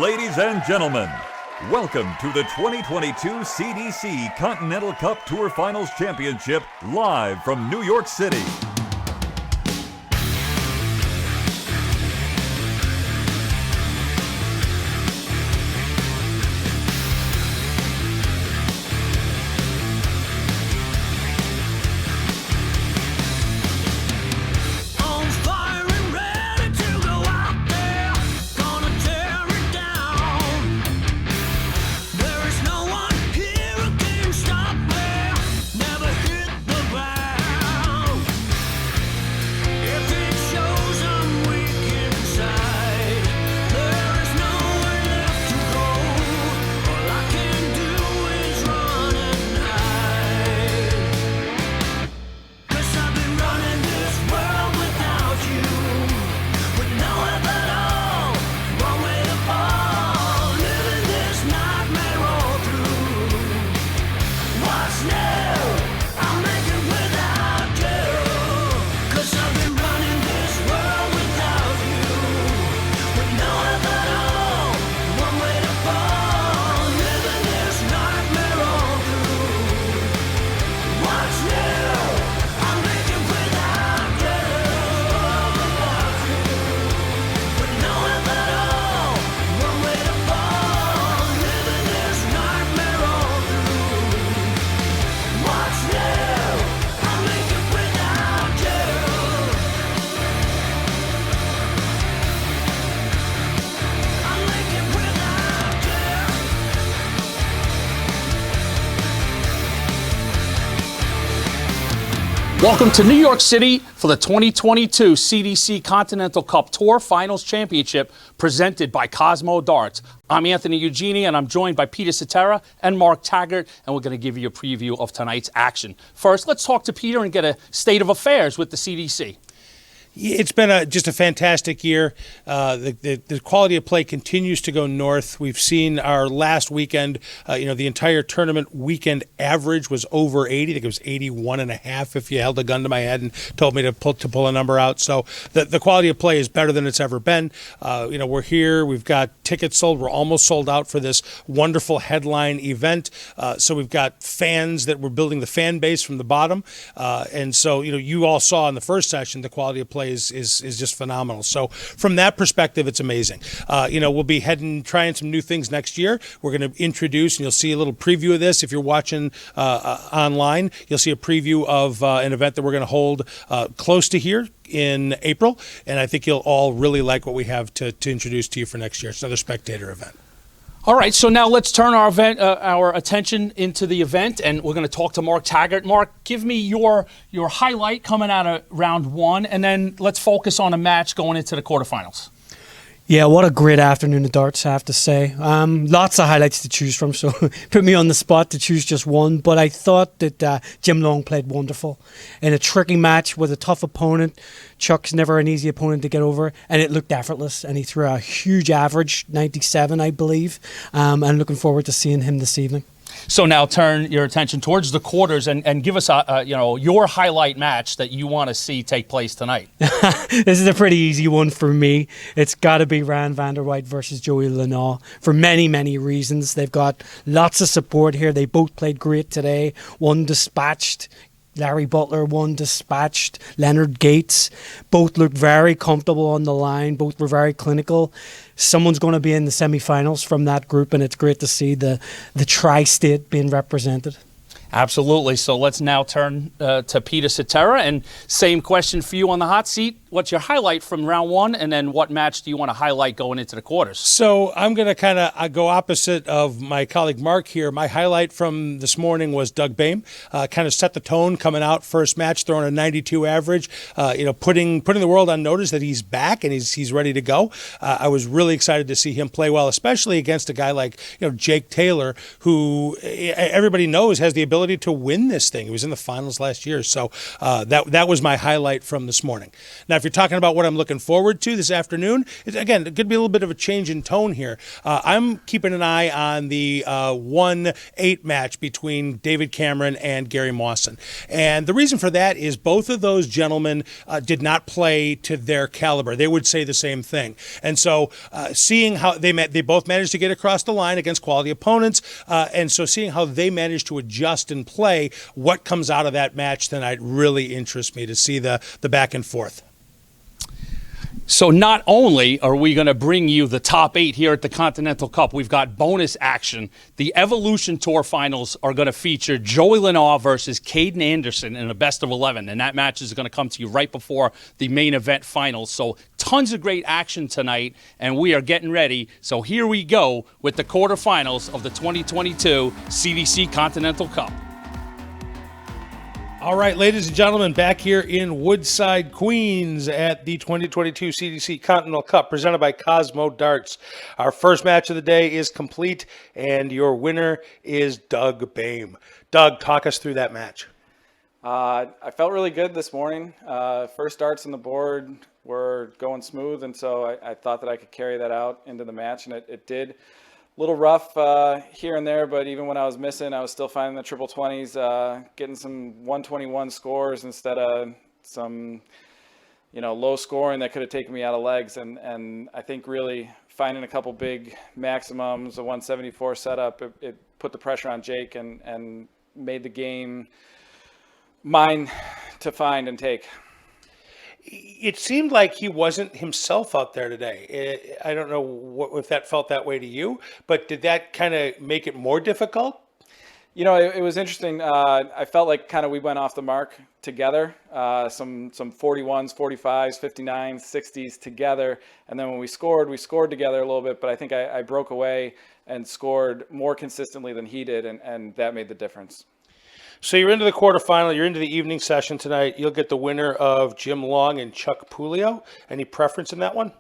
Ladies and gentlemen, welcome to the 2022 CDC Continental Cup Tour Finals Championship live from New York City. Welcome to New York City for the 2022 CDC Continental Cup Tour Finals Championship presented by Cosmo Darts. I'm Anthony Eugenie, and I'm joined by Peter Cetera and Mark Taggart, and we're going to give you a preview of tonight's action. First, let's talk to Peter and get a state of affairs with the CDC. It's been just a fantastic year. The quality of play continues to go north. We've seen our last weekend, the entire tournament weekend average was over 80. I think it was 81.5 if you held a gun to my head and told me to pull a number out. So the quality of play is better than it's ever been. We're here. We've got tickets sold. We're almost sold out for this wonderful headline event. So we've got fans that we're building the fan base from the bottom. And so, you all saw in the first session the quality of play is just phenomenal. So from that perspective, it's amazing. We'll be trying some new things next year. We're going to introduce, and you'll see a little preview of this. If you're watching online, you'll see a preview of an event that we're going to hold close to here in April. And I think you'll all really like what we have to introduce to you for next year. It's another spectator event. All right, so now let's turn our attention into the event, and we're going to talk to Mark Taggart. Mark, give me your highlight coming out of round one, and then let's focus on a match going into the quarterfinals. Yeah, what a great afternoon of darts, I have to say. Lots of highlights to choose from, so put me on the spot to choose just one. But I thought that Jim Long played wonderful in a tricky match with a tough opponent. Chuck's never an easy opponent to get over, and it looked effortless. And he threw a huge average, 97, I believe. And looking forward to seeing him this evening. So now turn your attention towards the quarters and give us your highlight match that you want to see take place tonight. This is a pretty easy one for me. It's got to be Ryan van der Weydt versus Joey Lenoir for many, many reasons. They've got lots of support here. They both played great today. One dispatched Larry Butler, one dispatched Leonard Gates. Both looked very comfortable on the line. Both were very clinical. Someone's going to be in the semi-finals from that group, and it's great to see the tri-state being represented. Absolutely. So let's now turn to Peter Cetera, and same question for you on the hot seat. What's your highlight from round one, and then what match do you want to highlight going into the quarters? So I'm going to kind of go opposite of my colleague Mark here. My highlight from this morning was Doug BOEHM. Kind of set the tone coming out first match, throwing a 92 average, putting the world on notice that he's back and he's ready to go. I was really excited to see him play well, especially against a guy like Jake Taylor, who everybody knows has the ability to win this thing. He was in the finals last year, so that was my highlight from this morning. Now, if you're talking about what I'm looking forward to this afternoon, again, it could be a little bit of a change in tone here. I'm keeping an eye on the 1-8 match between David Cameron and Gary Mawson. And the reason for that is both of those gentlemen did not play to their caliber. They would say the same thing. And so seeing how they both managed to get across the line against quality opponents, and so seeing how they managed to adjust and play, what comes out of that match tonight really interests me to see the back and forth. So not only are we going to bring you the top 8 here at the Continental Cup, we've got bonus action. The Evolution Tour Finals are going to feature Joey Lenoir versus Caden Anderson in a best of 11, and that match is going to come to you right before the main event finals. So tons of great action tonight, and we are getting ready. So here we go with the quarterfinals of the 2022 CDC Continental Cup. All right, ladies and gentlemen, back here in Woodside, Queens at the 2022 CDC Continental Cup presented by Cosmo Darts. Our first match of the day is complete, and your winner is Doug BOEHM. Doug, talk us through that match. I felt really good this morning. First darts on the board were going smooth, and so I thought that I could carry that out into the match, and it did. A little rough here and there, but even when I was missing, I was still finding the triple 20s, getting some 121 scores instead of some, low scoring that could have taken me out of legs. And I think really finding a couple big maximums, a 174 setup, it put the pressure on Jake and made the game mine to find and take. It seemed like he wasn't himself out there today. I don't know if that felt that way to you, but did that kind of make it more difficult? It was interesting. I felt like kind of we went off the mark together, some 41s, 45s, 59s, 60s together. And then when we scored together a little bit, but I think I broke away and scored more consistently than he did, and that made the difference. So you're into the quarterfinal. You're into the evening session tonight. You'll get the winner of Jim Long and Chuck Pulio. Any preference in that one?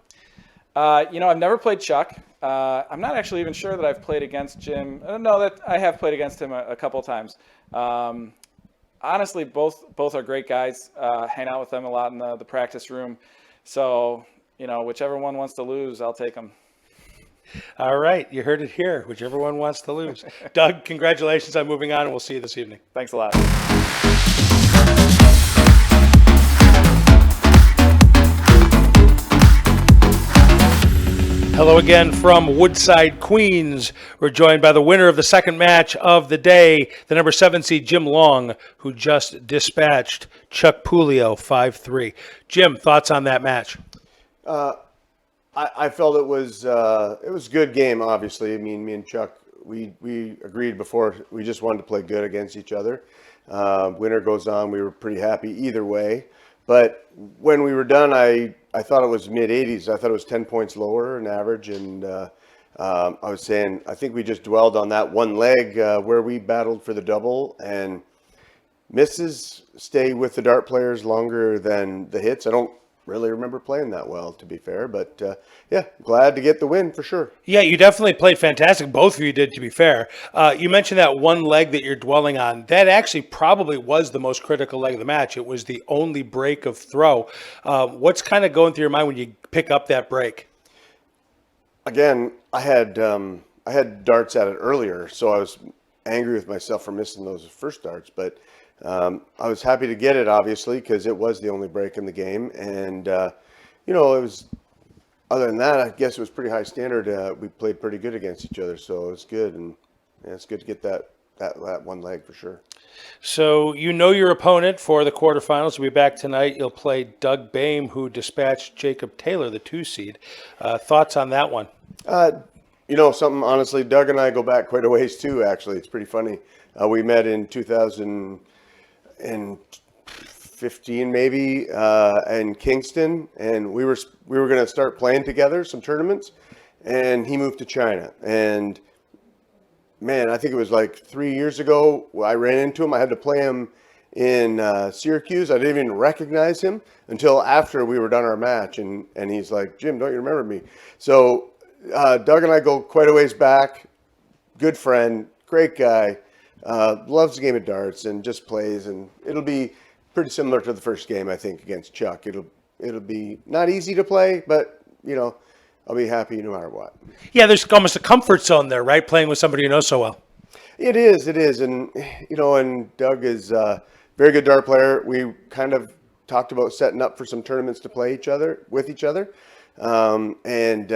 I've never played Chuck. I'm not actually even sure that I've played against Jim. No, that I have played against him a couple of times. Honestly, both are great guys. Hang out with them a lot in the practice room. So, whichever one wants to lose, I'll take them. All right, you heard it here. Whichever one wants to lose. Doug, congratulations on moving on, and we'll see you this evening. Thanks a lot. Hello again from Woodside, Queens. We're joined by the winner of the second match of the day, the number 7 seed Jim Long, who just dispatched Chuck Pulio 5-3. Jim, thoughts on that match? I felt it was a good game. Obviously, I mean, me and Chuck, we agreed before. We just wanted to play good against each other. Winner goes on. We were pretty happy either way. But when we were done, I thought it was mid 80s. I thought it was 10 points lower in average, and I was saying I think we just dwelled on that one leg where we battled for the double, and misses stay with the dart players longer than the hits. I don't really remember playing that well, to be fair, but glad to get the win for sure. Yeah, you definitely played fantastic. Both of you did, to be fair. You mentioned that one leg that you're dwelling on. That actually probably was the most critical leg of the match. It was the only break of throw. What's kind of going through your mind when you pick up that break? Again, I had darts at it earlier, so I was angry with myself for missing those first darts, but I was happy to get it, obviously, because it was the only break in the game. And, it was, other than that, I guess it was pretty high standard. We played pretty good against each other, so it's good. And it's good to get that one leg for sure. So your opponent for the quarterfinals will be back tonight. You'll play Doug BOEHM, who dispatched Jacob Taylor, the 2 seed. Thoughts on that one? Something, honestly, Doug and I go back quite a ways, too, actually. It's pretty funny. We met in 2015 maybe in Kingston, and we were going to start playing together some tournaments, and he moved to China. And man, I think it was like 3 years ago I ran into him. I had to play him in Syracuse. I didn't even recognize him until after we were done our match, and he's like, "Jim, don't you remember me?" So Doug and I go quite a ways back. Good friend, great guy. Loves the game of darts and just plays, and it'll be pretty similar to the first game, I think, against Chuck. It'll it'll be not easy to play, but, I'll be happy no matter what. Yeah, there's almost a comfort zone there, right? Playing with somebody you know so well. It is. And, and Doug is a very good dart player. We kind of talked about setting up for some tournaments to play with each other. So it's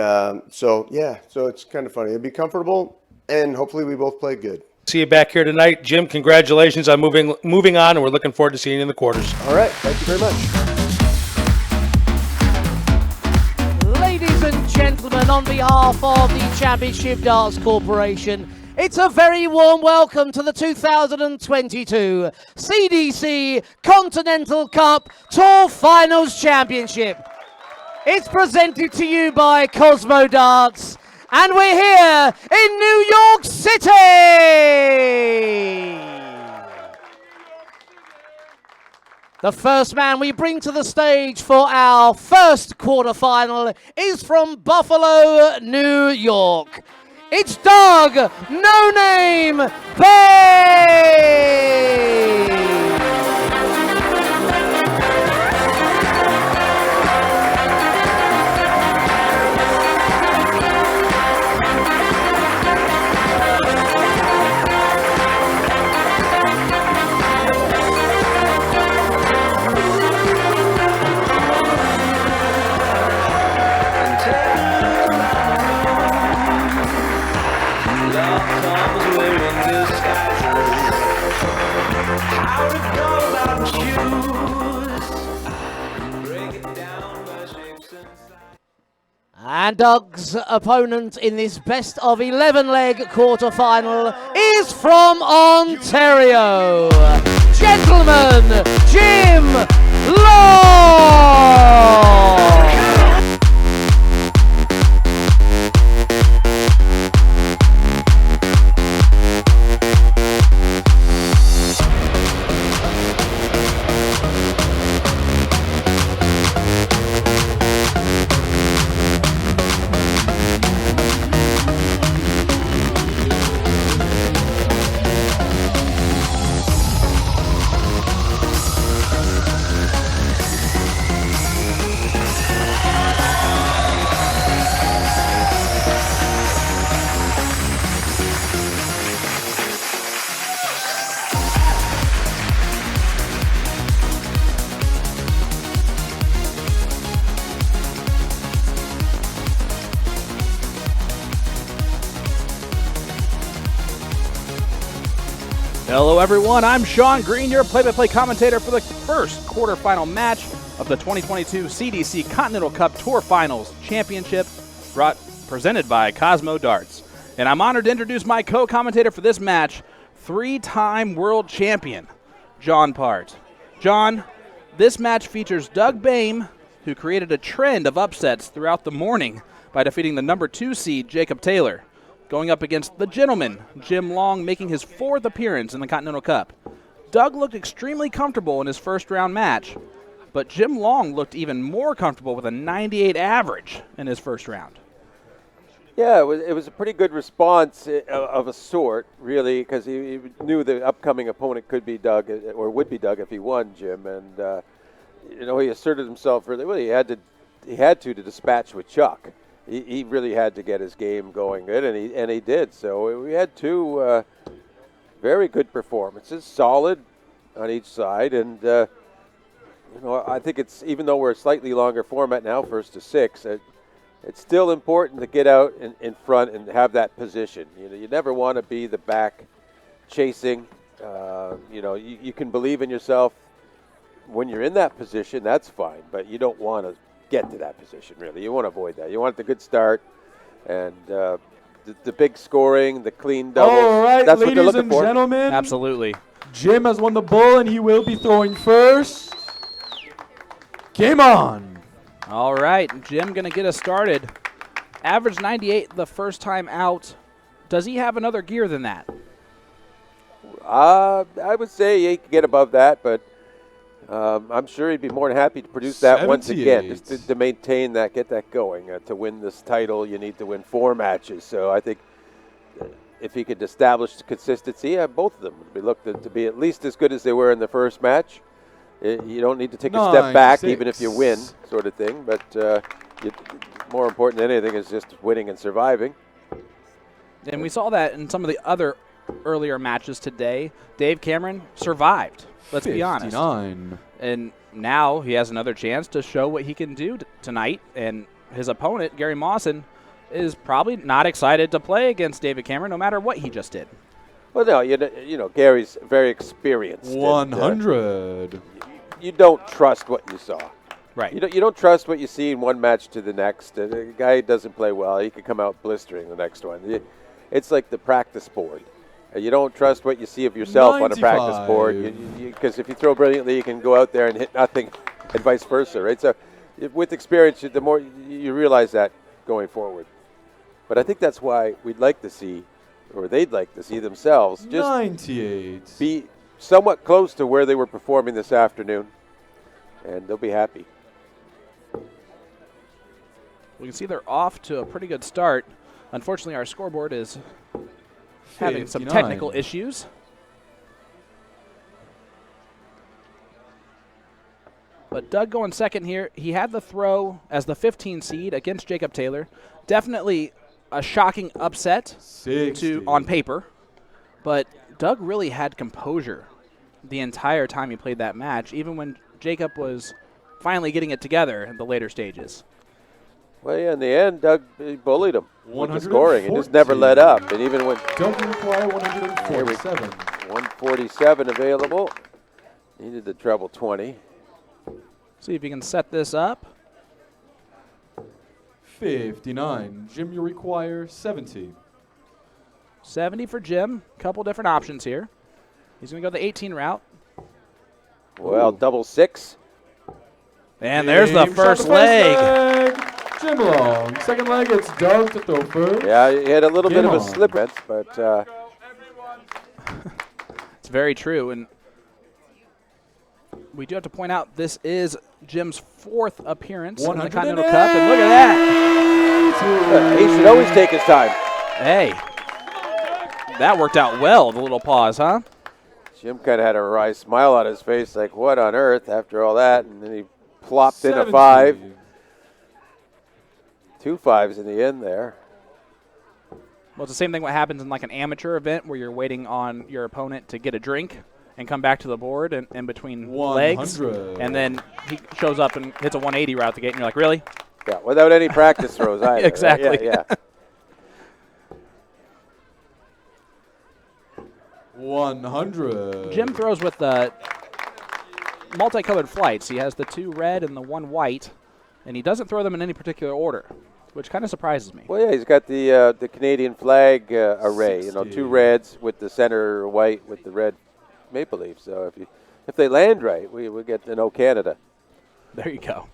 kind of funny. It'll be comfortable, and hopefully we both play good. See you back here tonight. Jim, congratulations on moving on, and we're looking forward to seeing you in the quarters. All right. Thank you very much. Ladies and gentlemen, on behalf of the Championship Darts Corporation, it's a very warm welcome to the 2022 CDC Continental Cup Tour Finals Championship. It's presented to you by Cosmo Darts, and we're here in New York City! The first man we bring to the stage for our first quarterfinal is from Buffalo, New York. It's Doug No Name Bay! And Doug's opponent in this best of 11 leg quarterfinal is from Ontario. Gentlemen, Jim Long! Hello everyone, I'm Sean Green, your play-by-play commentator for the first quarterfinal match of the 2022 CDC Continental Cup Tour Finals Championship presented by Cosmo Darts. And I'm honored to introduce my co-commentator for this match, three-time world champion, John Part. John, this match features Doug BOEHM, who created a trend of upsets throughout the morning by defeating the number 2 seed Jacob Taylor, going up against the gentleman, Jim Long, making his 4th appearance in the Continental Cup. Doug looked extremely comfortable in his first round match, but Jim Long looked even more comfortable with a 98 average in his first round. Yeah, it was a pretty good response of a sort, really, because he knew the upcoming opponent could be Doug, or would be Doug if he won, Jim, and he asserted himself really well. He had to dispatch with Chuck. He really had to get his game going good, and he did. So we had two very good performances, solid on each side, and I think it's, even though we're a slightly longer format now, 1st to 6, it's still important to get out in front and have that position. You never want to be the back chasing. You can believe in yourself when you're in that position. That's fine, but you don't want to get to that position, really. You want to avoid that. You want the good start and the big scoring, the clean doubles. All right, that's what they're ladies looking and for. gentlemen. Absolutely. Jim has won the bull, and he will be throwing first. Game on. All right, Jim going to get us started. Average 98 the first time out. Does he have another gear than that? I would say he could get above that, but I'm sure he'd be more than happy to produce that once again, just to maintain that, get that going. To win this title, you need to win 4 matches. So I think if he could establish consistency, both of them would be looked to be at least as good as they were in the first match. You don't need to take a step back even if you win, sort of thing. But more important than anything is just winning and surviving. And we saw that in some of the other earlier matches today. Dave Cameron survived, let's be honest. And now he has another chance to show what he can do tonight. And his opponent, Gary Mawson, is probably not excited to play against David Cameron no matter what he just did. Well, no, you know, Gary's very experienced. 100. You don't trust what you saw. Right. You don't trust what you see in one match to the next. A guy doesn't play well, he could come out blistering the next one. It's like the practice board. You don't trust what you see of yourself 95. On a practice board, because if you throw brilliantly, you can go out there and hit nothing, and vice versa, right? So with experience, the more you realize that going forward. But I think that's why we'd like to see, or they'd like to see themselves, just 98. Be somewhat close to where they were performing this afternoon, and they'll be happy. We can see they're off to a pretty good start. Unfortunately, our scoreboard is having some technical issues. But Doug going second here. He had the throw as the 15 seed against Jacob Taylor. Definitely a shocking upset on paper. But Doug really had composure the entire time he played that match, even when Jacob was finally getting it together in the later stages. Well, yeah, in the end, Doug bullied him with the scoring. He just never let up. And even when Doug require 147. 147 available. Needed the treble 20. See if you can set this up. 59. Jim, you require 70. 70 for Jim. Couple different options here. He's going to go the 18 route. Well, double 6. And there's the first leg. Jim Long. Second leg, it's Doug to throw first. Yeah, he had a little bit of a slip, but it's very true. And we do have to point out this is Jim's 4th appearance in the Continental Cup, and look at that. He should always take his time. Hey, that worked out well, the little pause, huh? Jim kind of had a wry smile on his face, like, what on earth after all that? And then he plopped 70. in a 5. 2 5s in the end there. Well, it's the same thing what happens in like an amateur event where you're waiting on your opponent to get a drink and come back to the board and in between 100. legs. And then he shows up and hits a 180 right out the gate, and you're like, really? Yeah, without any practice throws either. Exactly. Right? Yeah. 100. Jim throws with the multicolored flights. He has the 2 red and the 1 white, and he doesn't throw them in any particular order, which kind of surprises me. Well, yeah, he's got the Canadian flag array. 60. 2 reds with the center white with the red maple leaf. So if they land right, we get an O Canada. There you go.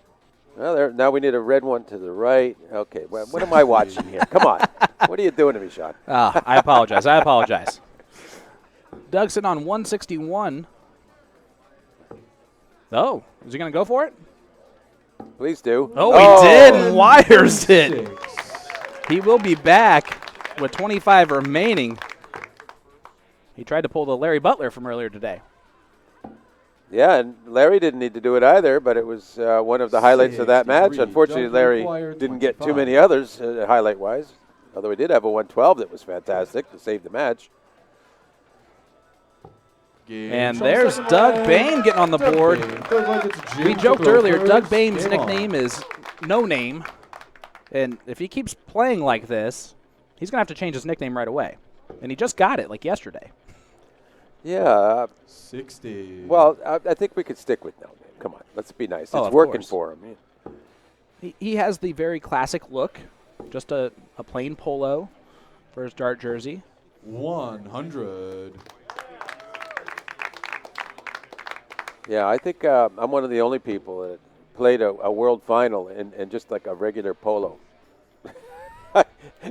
Well, now we need a red one to the right. Okay, well, what am I watching here? Come on. What are you doing to me, Sean? I apologize. I apologize. Doug's sitting on 161. Oh, is he going to go for it? Please do. Oh, he did, and wires it. He will be back with 25 remaining. He tried to pull the Larry Butler from earlier today. Yeah, and Larry didn't need to do it either, but it was one of the highlights of that match. Unfortunately, Larry didn't get too many others highlight-wise, although he did have a 112 that was fantastic to save the match. And there's Doug Bain getting on the board. We joked earlier, Doug Bain's nickname is No Name. And if he keeps playing like this, he's going to have to change his nickname right away. And he just got it like yesterday. Yeah. 60. Well, I think we could stick with No Name. Come on, let's be nice. It's working for him. He has the very classic look, just a plain polo for his dart jersey. 100. Yeah, I think I'm one of the only people that played a world final in just like a regular polo.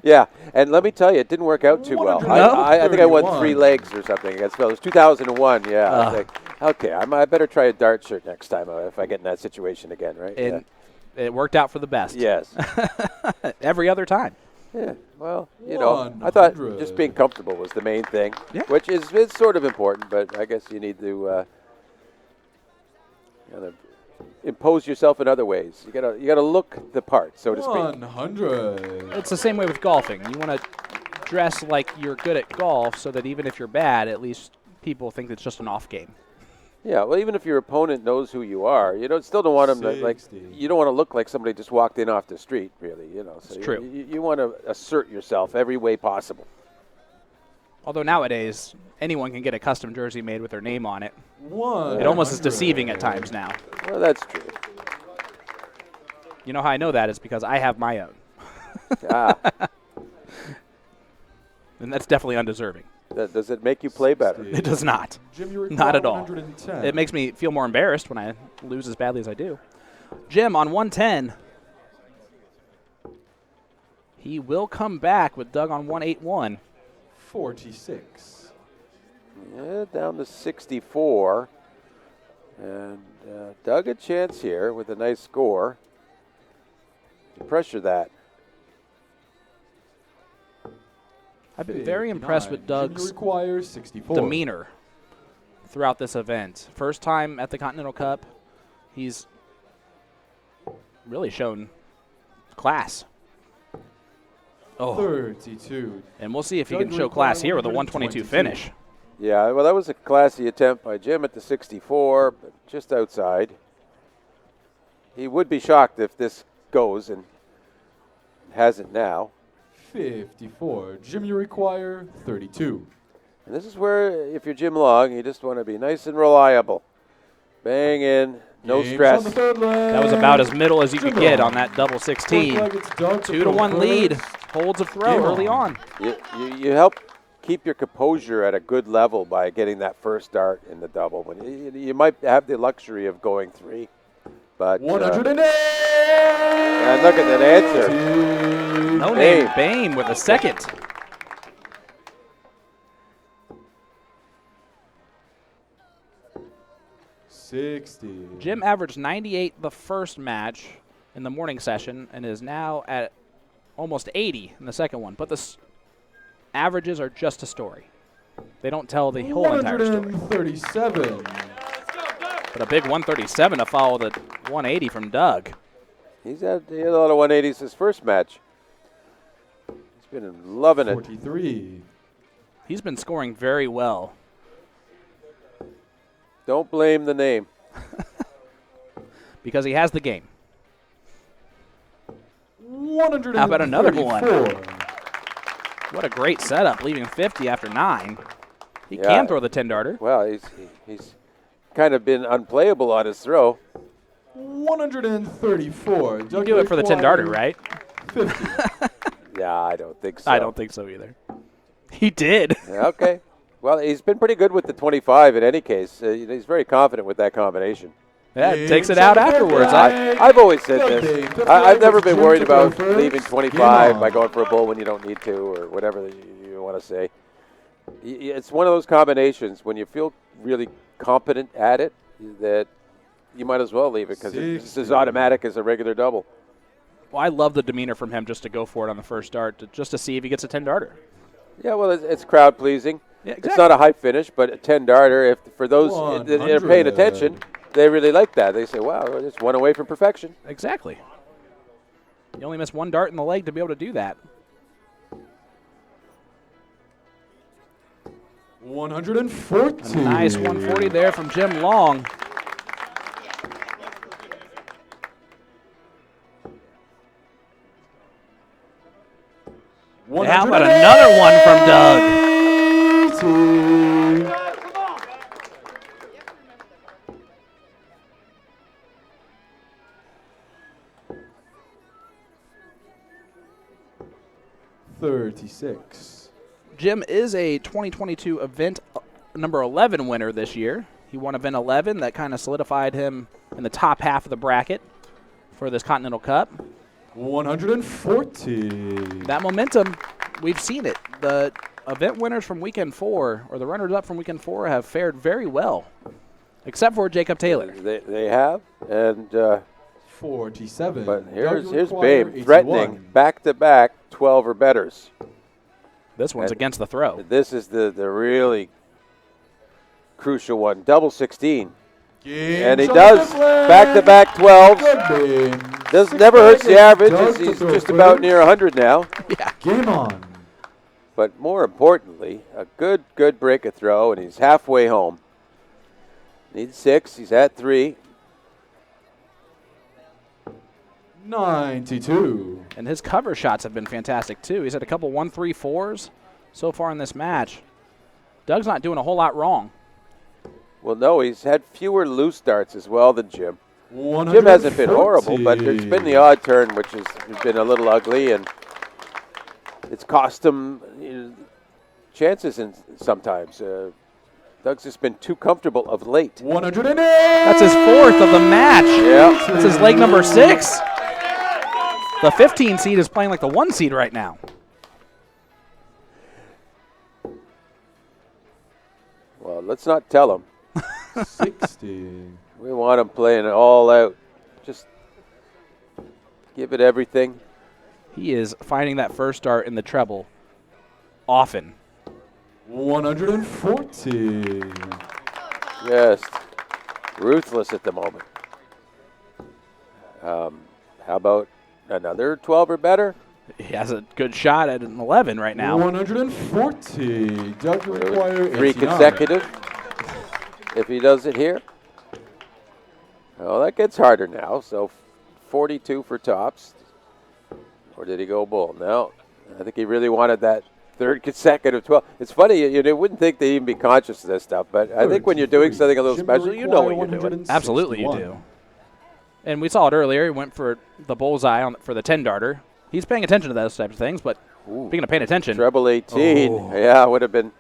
Yeah, and let me tell you, it didn't work out too well. I think I won 3 legs or something against Phil. It was 2001, yeah. I was like, okay, I better try a dart shirt next time if I get in that situation again, right? And it worked out for the best. Yes. Every other time. Yeah, well, I thought just being comfortable was the main thing, which is sort of important, but I guess you need to impose yourself in other ways. You gotta look the part, so to speak. 100. It's the same way with golfing. You want to dress like you're good at golf so that even if you're bad, at least people think it's just an off game. Yeah, well, even if your opponent knows who you are, still don't want them you don't want to look like somebody just walked in off the street, really. So It's true. You want to assert yourself every way possible. Although nowadays, anyone can get a custom jersey made with their name on it. 100. It almost is deceiving at times now. Well, that's true. You know how I know that is because I have my own. Ah, And that's definitely undeserving. does it make you play better? It does not. Jim, you require Not at all. 110. It makes me feel more embarrassed when I lose as badly as I do. Jim on 110. He will come back with Doug on 181. 46. Yeah, down to 64. And Doug a chance here with a nice score. Pressure that. I've been very impressed with 59. Doug's Jim, you require 64. demeanor throughout this event. First time at the Continental Cup, he's really shown class. Oh, 32. and we'll see if he Doug can show required class here with a 122 122. finish. Yeah, well, that was a classy attempt by Jim at the 64, but just outside. He would be shocked if this goes, and hasn't now. 54. Jim, you require 32. And this is where, if you're Jim Long, you just want to be nice and reliable. Bang in, no Game's stress. on the third leg. That was about as middle as you could Jim get Long. on that double 16. Fourth leg, it's Doug to 2-1 throw lead. first. Holds a throw Game early on. on. You help keep your composure at a good level by getting that first dart in the double. When you might have the luxury of going 3, but 108. and look at that answer. No Bain. name Bain with a second. Jim averaged 98 the first match in the morning session and is now at almost 80 in the second one. But the averages are just a story. They don't tell the whole entire story. 137. But a big 137 to follow the 180 from Doug. He had a lot of 180s his first match. He's been loving it. 43. He's been scoring very well. Don't blame the name. Because he has the game. 134. How about another one? What a great setup, leaving 50 after 9. He can throw the 10-darter. Well, he's kind of been unplayable on his throw. 134. You do it for the 10-darter, right? 50. Yeah, I don't think so. I don't think so either. He did. Yeah, okay. Well, he's been pretty good with the 25 in any case. He's very confident with that combination. Yeah, takes it out afterwards. I've always said this. I've never been worried about leaving 25 by going for a bull when you don't need to or whatever you want to say. It's one of those combinations when you feel really competent at it that you might as well leave it because it's as automatic as a regular double. Well, I love the demeanor from him just to go for it on the first dart, just to see if he gets a 10-darter. Yeah, well, it's crowd pleasing. Yeah, It's exactly. not a high finish, but a 10-darter. If for those that are paying attention, they really like that. They say, "Wow, it's one away from perfection." Exactly. You only miss one dart in the leg to be able to do that. 140. A nice 140 there from Jim Long. How about another one from Doug? Jim is a 2022 event number 11 winner this year. He won event 11. That kind of solidified him in the top half of the bracket for this Continental Cup. 140. That momentum, we've seen it. The event winners from weekend 4, or the runners-up from weekend 4, have fared very well, except for Jacob Taylor. They have, and 47. but here's require Babe threatening back-to-back 12 or betters. This one's against the throw. This is the really crucial one. Double 16. And he does back-to-back 12s. Never hurts the average as he's just about near 100 now. Yeah. Game on. But more importantly, a good break of throw, and he's halfway home. Needs 6. He's at 3. 92. And his cover shots have been fantastic, too. He's had a couple 1-3-4s so far in this match. Doug's not doing a whole lot wrong. Well, no, he's had fewer loose darts as well than Jim. Jim hasn't been horrible, but there's been the odd turn, which has been a little ugly, and it's cost him chances sometimes. Doug's just been too comfortable of late. 108. That's his 4th of the match. Yeah. That's his leg number 6. The 15 seed is playing like the 1 seed right now. Well, let's not tell him. 60. We want him playing it all out. Just give it everything. He is finding that first dart in the treble often. 140. Just ruthless at the moment. How about another 12 or better? He has a good shot at an 11 right now. 140. Doug will require 3 89. consecutive if he does it here. Oh, that gets harder now. So 42 for tops. Or did he go bull? No. I think he really wanted that 3rd consecutive 12. It's funny, you wouldn't think they'd even be conscious of this stuff, but I think when you're doing something a little special, you know what you're doing. Absolutely you do. And we saw it earlier. He went for the bullseye for the 10-darter. He's paying attention to those types of things, but speaking of paying attention. Treble 18. Oh. Yeah, would have been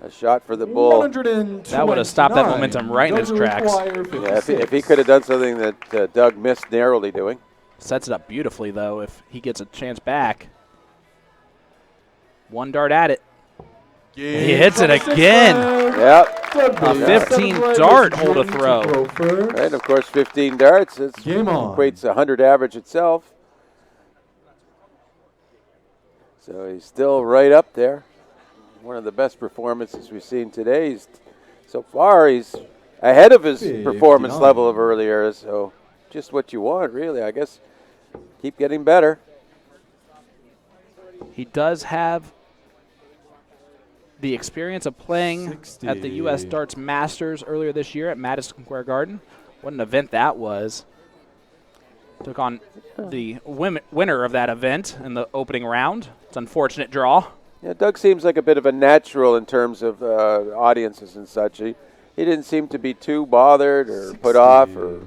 a shot for the bull. That would have stopped that momentum right in his tracks. Yeah, if he could have done something that Doug missed narrowly doing. Sets it up beautifully, though, if he gets a chance back. 1 dart at it. He hits it again. Yep. A 15 dart hold a throw. And, of course, 15 darts. It equates 100 average itself. So he's still right up there. One of the best performances we've seen today. So far, he's ahead of his performance level of earlier. So just what you want, really. I guess keep getting better. He does have the experience of playing 60. at the U.S. Darts Masters earlier this year at Madison Square Garden. What an event that was. Took on the winner of that event in the opening round. It's an unfortunate draw. Yeah, Doug seems like a bit of a natural in terms of audiences and such. He didn't seem to be too bothered or 60. put off or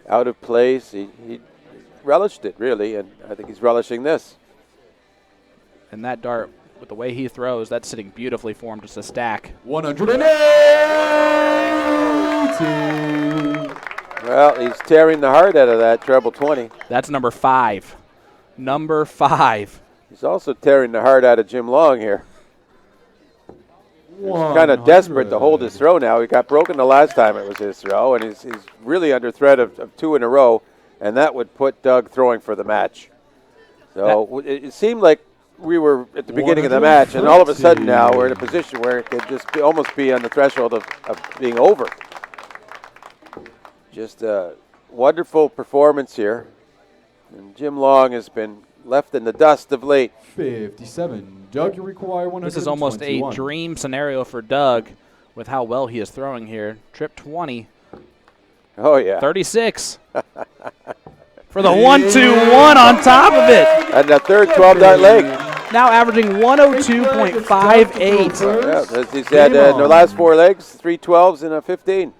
out of place. He relished it, really, and I think he's relishing this. And that dart, with the way he throws, that's sitting beautifully for him, just a stack. 180. Well, he's tearing the heart out of that treble 20. That's number 5. Number 5. He's also tearing the heart out of Jim Long here. He's kind of desperate to hold his throw now. He got broken the last time it was his throw, and he's really under threat of 2 in a row, and that would put Doug throwing for the match. So it seemed like we were at the beginning of the match, and all of a sudden now we're in a position where it could just almost be on the threshold of being over. Just a wonderful performance here. And Jim Long has been left in the dust of late. 57. Doug, you require 121. This is almost a dream scenario for Doug with how well he is throwing here. Trip 20. Oh, yeah. 36. For the 1-2-1 on top of it. And the third 12-dart leg. Now averaging 102.58. Yeah, as he said, in the last 4 legs, 3 12s and a 15.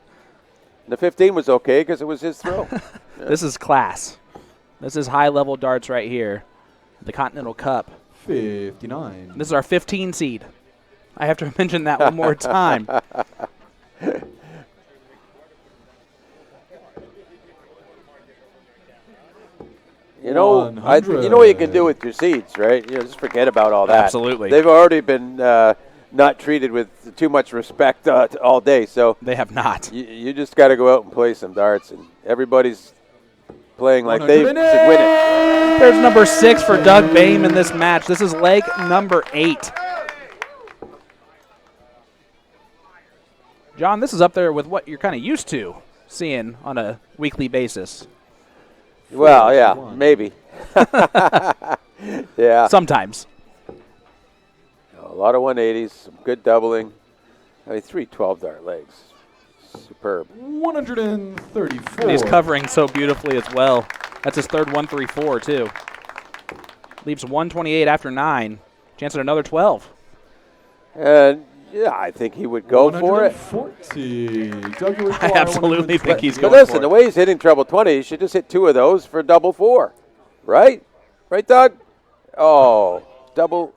The 15 was okay because it was his throw. Yeah. This is class. This is high-level darts right here. The Continental Cup. 59. This is our 15 seed. I have to mention that one more time. You know what you can do with your seeds, right? Just forget about all that. Absolutely. They've already been not treated with too much respect all day. So they have not. You just got to go out and play some darts, and everybody's playing like they should win it. There's number 6 for Doug BOEHM in this match. This is leg number 8. John, this is up there with what you're kind of used to seeing on a weekly basis. Well, yeah, maybe. Yeah. Sometimes. A lot of 180s, some good doubling. I mean, 3 12-dart legs. Superb. 134. And he's covering so beautifully as well. That's his third 134 too. Leaves 128 after 9. Chance at another 12. And yeah, I think he would go for it. 140. I absolutely think he's But going listen, for the it. way he's hitting treble 20, he should just hit 2 of those for double 4. Right? Right, Doug? Oh, double.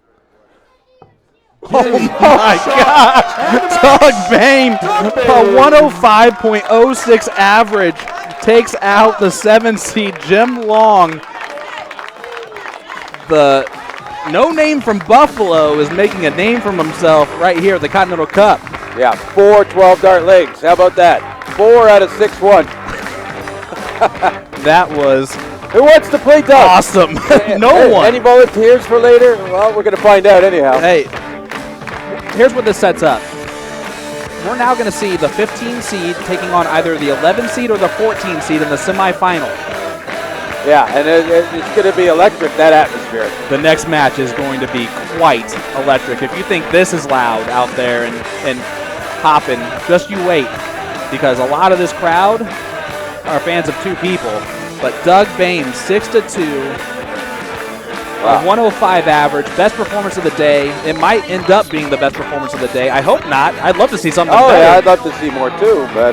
Oh my gosh! Doug Boehm, a 105.06 average, takes out the 7 seed Jim Long. The no name from Buffalo is making a name for himself right here at the Continental Cup. Yeah, 4 12-dart legs. How about that? 4 out of 6-1. That was Who wants to play Doug? awesome. No one. Any volunteers for later? Well, we're going to find out anyhow. Hey, here's what this sets up. We're now going to see the 15 seed taking on either the 11 seed or the 14 seed in the semifinal. Yeah, and it's going to be electric, that atmosphere. The next match is going to be quite electric. If you think this is loud out there and hopping, just you wait, because a lot of this crowd are fans of 2 people. But Doug Boehm, 6-2, a 105 average, best performance of the day. It might end up being the best performance of the day. I hope not. I'd love to see something better. Yeah, I'd love to see more too. But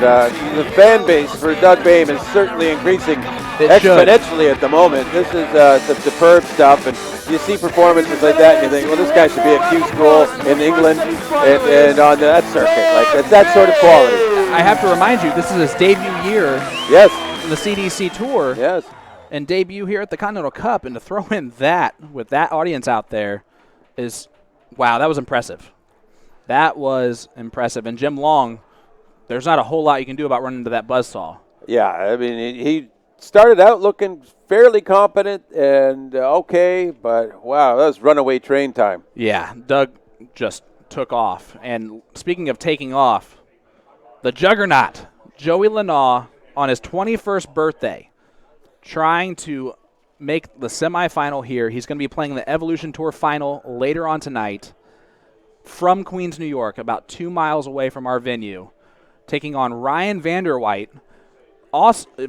the fan base for Doug Boehm is certainly increasing exponentially at the moment. This is some superb stuff, and you see performances like that, and you think, well, this guy should be at Q School in England and on that circuit. Like that sort of quality. I have to remind you, this is his debut year. Yes. In the CDC Tour. Yes. And debut here at the Continental Cup, and to throw in that with that audience out there is, wow, that was impressive. That was impressive. And Jim Long, there's not a whole lot you can do about running into that buzzsaw. Yeah, I mean, he started out looking fairly competent and okay, but wow, that was runaway train time. Yeah, Doug just took off. And speaking of taking off, the juggernaut, Joey Lanaugh, on his 21st birthday, trying to make the semifinal here. He's going to be playing the Evolution Tour final later on tonight from Queens, New York, about 2 miles away from our venue, taking on Ryan Vanderwhite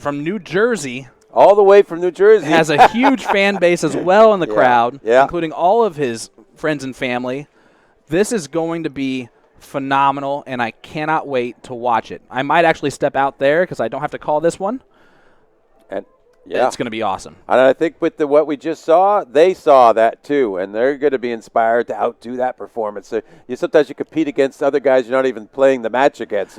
from New Jersey. All the way from New Jersey. Has a huge fan base as well in the crowd, yeah. including all of his friends and family. This is going to be phenomenal, and I cannot wait to watch it. I might actually step out there because I don't have to call this one. Yeah. It's going to be awesome. And I think with what we just saw, they saw that too, and they're going to be inspired to outdo that performance. So sometimes you compete against other guys you're not even playing the match against.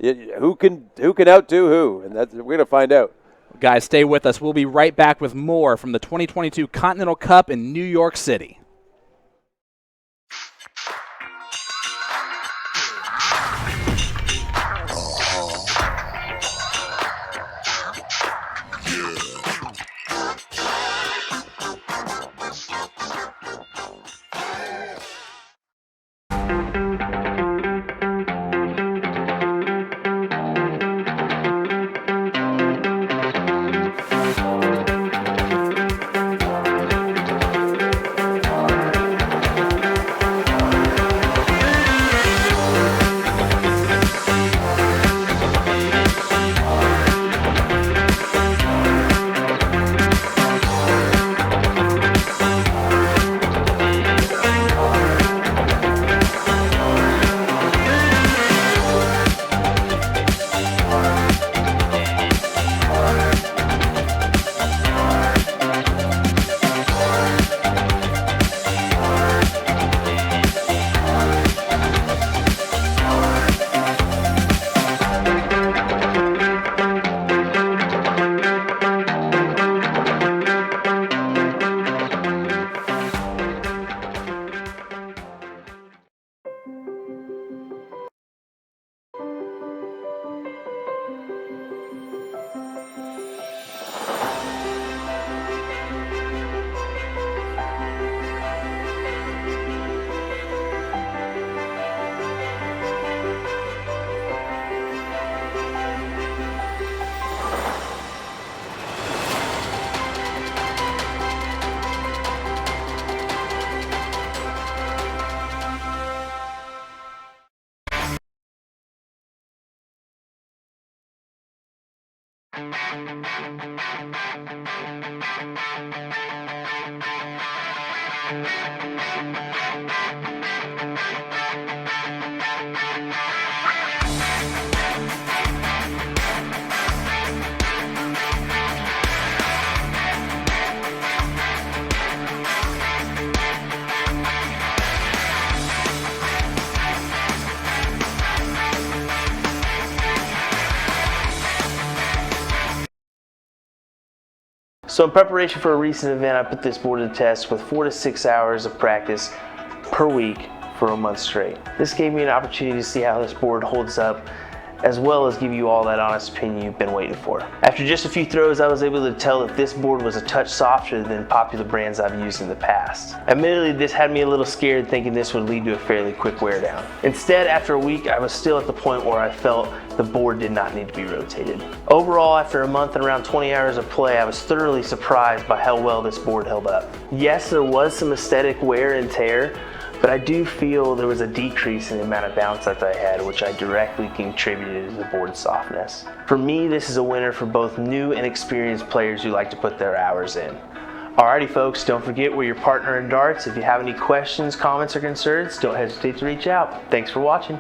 Who can outdo who, and we're going to find out. Guys, stay with us. We'll be right back with more from the 2022 Continental Cup in New York City. So in preparation for a recent event, I put this board to the test with 4 to 6 hours of practice per week for a month straight. This gave me an opportunity to see how this board holds up, as well as give you all that honest opinion you've been waiting for. After just a few throws, I was able to tell that this board was a touch softer than popular brands I've used in the past. Admittedly, this had me a little scared, thinking this would lead to a fairly quick wear down. Instead, after a week, I was still at the point where I felt the board did not need to be rotated. Overall, after a month and around 20 hours of play, I was thoroughly surprised by how well this board held up. Yes, there was some aesthetic wear and tear, but I do feel there was a decrease in the amount of bounce that I had, which I directly contributed to the board's softness. For me, this is a winner for both new and experienced players who like to put their hours in. Alrighty folks, don't forget we're your partner in darts. If you have any questions, comments, or concerns, don't hesitate to reach out. Thanks for watching.